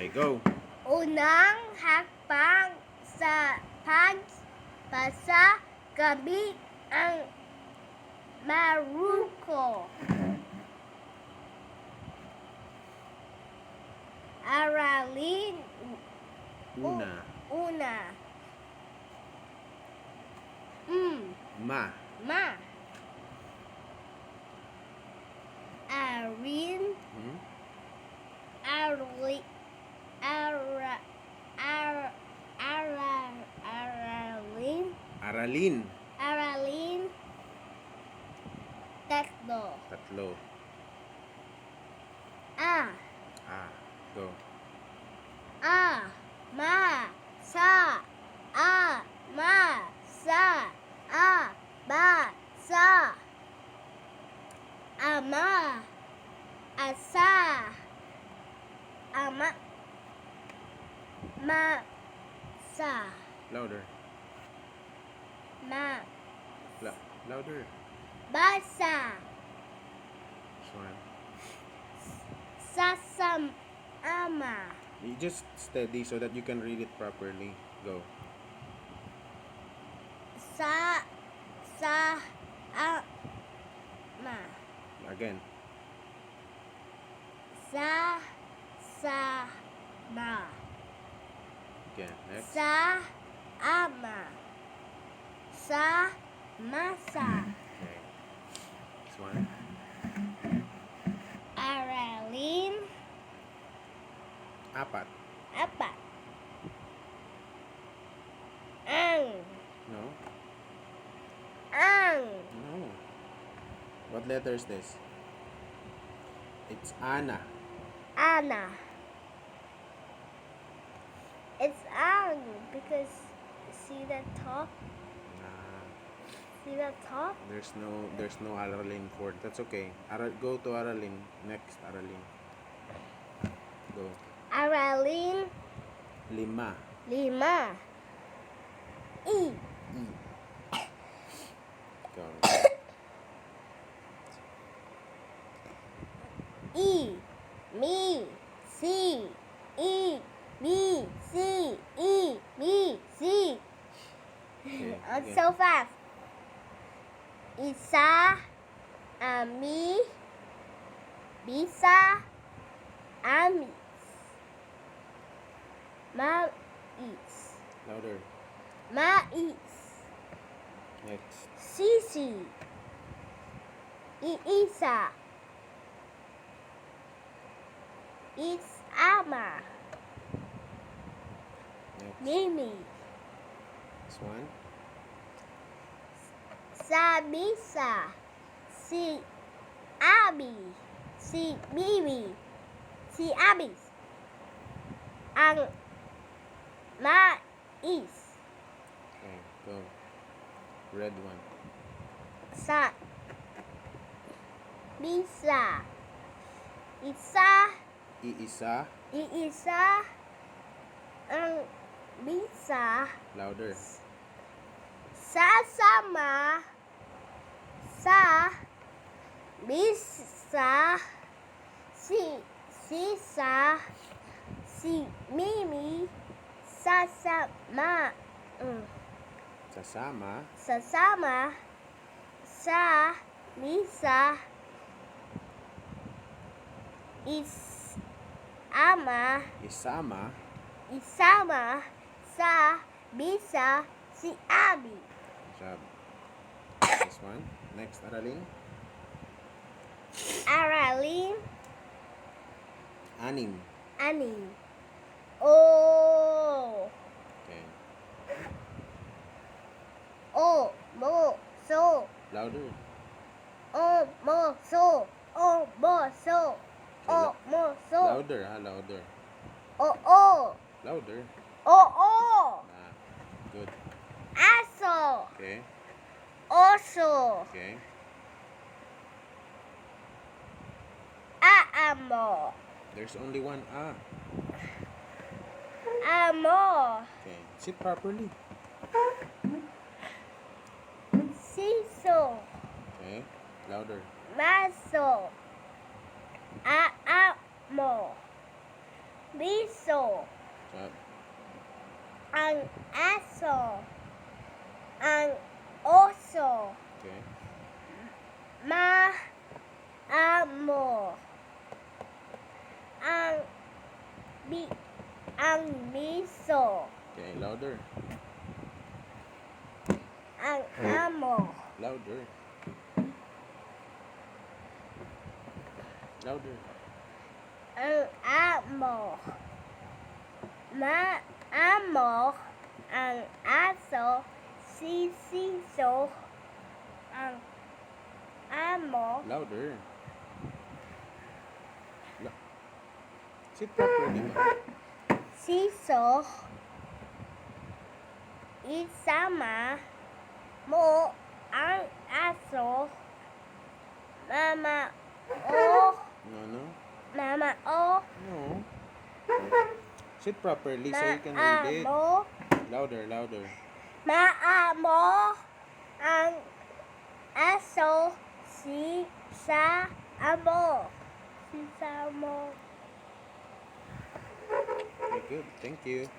Okay, go. Unang hakbang sa pagbasa gamit ang Maruko. Aralin Una. una. Ma. Ma. Arin. Hmm? Arli. Aralin. Aralin. Aralin. Tatlo. Tatlo. A. Go. Ma. Sa. Ma. Sa. Ba. Sa. Ama. Asa. Ama. Ma. Sa. Louder. Ma. Louder. Basa. This one. Sasam. Ama. You just steady so that you can read it properly. Go. Sa. Ma. Again. Ma. Again. Next. Ama. Masa. Okay. This one. Aralin. Apat. Apat. Ang. No? No. What letter is this? It's Ana. Ana. It's ang because see that top? See that top? There's no Aralin for it. That's okay. Go to Aralin. Next Aralin. Go. Aralin. Lima. Lima. I. Go. E. Me. C. E. B. C. E. B. C. Okay, It's again. so fast. Isa. Ami. Bisa. Amis. Mais. Louder. Mais. Next. Sisi. Iisa. Isama. Next. Mimi. This one. Sabisa. Si Abi. Si Bibi. Si Abis. Ang mais. Okay, go. Red one. Sa bisa. Isa. Iisa. Iisa. Ang bisa. Louder. Sasama. Sa bisa. Sisa. Si Mimi. Sasama. Sasama. Sasama. Sa bisa. Isama. Isama. Sa bisa. Si Abi. Good job. This one. Next Aralin. Aralin. Anim. Ani. O. Okay. O. Mo. So. Louder. O. Mo. So. O. Mo. So. O. Mo. So. Louder, louder. O. O. Louder. O. O. Good. Aso. Okay. Oso. Okay. Amo. There's only one A. Amo. Okay. Sit properly. Siso. Okay. Louder. Maso. Amo. miso. Stop. Ang aso. Ang oso. Okay. Maamo. Ang miso. Okay, louder. Ang amo. Louder. Louder. Ang amo. Maamo. Ang aso. Sisiso. Ang amo. Louder. Sit properly. Siso. Isama mo ang aso. Mama o. No. Mama o. No. Sit properly so you can read it. Maamo. Louder. Maamo ang aso. Sisamo. Okay, good. Thank you.